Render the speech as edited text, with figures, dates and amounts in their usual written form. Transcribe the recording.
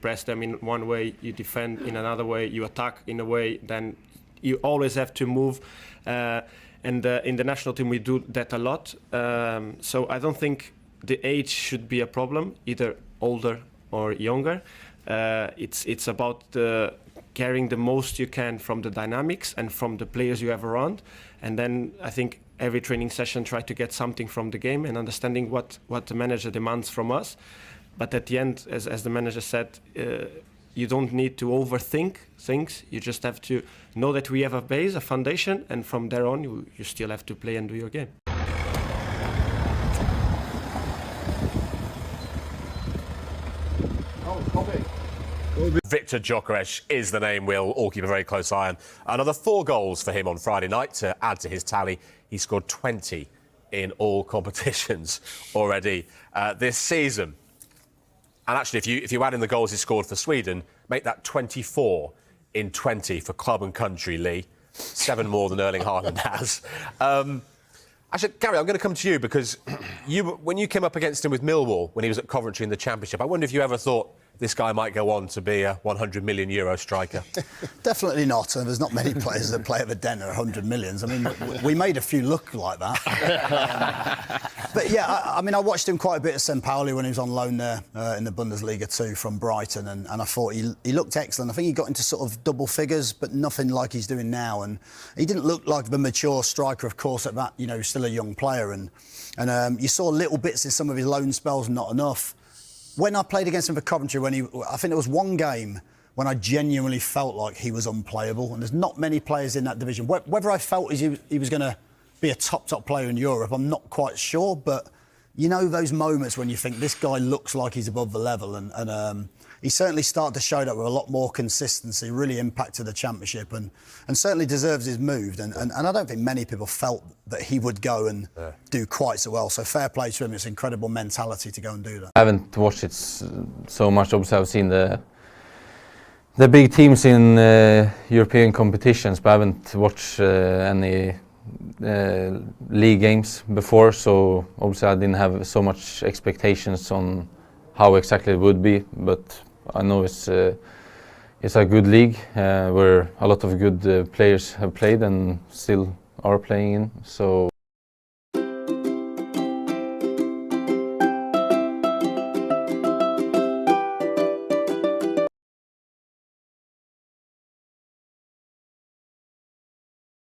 press them in one way, you defend in another way, you attack in a way, then you always have to move. And in the national team, we do that a lot. So I don't think the age should be a problem, either older or younger. It's about carrying the most you can from the dynamics and from the players you have around. And then I think every training session try to get something from the game and understanding what the manager demands from us. But at the end, as the manager said, you don't need to overthink things. You just have to know that we have a base, a foundation, and from there on, you still have to play and do your game. Viktor Gyökeres is the name we'll all keep a very close eye on. Another 4 goals for him on Friday night to add to his tally. He scored 20 in all competitions already this season. And actually, if you add in the goals he scored for Sweden, make that 24 in 20 for club and country, Lee. 7 more than Erling Haaland has. Actually, Gary, I'm going to come to you because when you came up against him with Millwall when he was at Coventry in the Championship, I wonder if you ever thought this guy might go on to be a €100 million striker. Definitely not. And there's not many players that play at the Den at 100 millions. I mean, we made a few look like that. But yeah, I mean, I watched him quite a bit at St. Pauli when he was on loan there in the Bundesliga too from Brighton, and I thought he looked excellent. I think he got into sort of double figures, but nothing like he's doing now. And he didn't look like the mature striker, of course, at that, still a young player. And you saw little bits in some of his loan spells, not enough. When I played against him for Coventry, I think there was one game when I genuinely felt like he was unplayable, and there's not many players in that division. Whether I felt he was going to be a top player in Europe, I'm not quite sure, but those moments when you think this guy looks like he's above the level, and he certainly started to show that with a lot more consistency, really impacted the Championship, and certainly deserves his move. And I don't think many people felt that he would go and do quite so well. So fair play to him. It's incredible mentality to go and do that. I haven't watched it so much. Obviously, I've seen the big teams in European competitions, but I haven't watched any league games before. So obviously, I didn't have so much expectations on how exactly it would be, but I know it's a good league where a lot of good players have played and still are playing in. So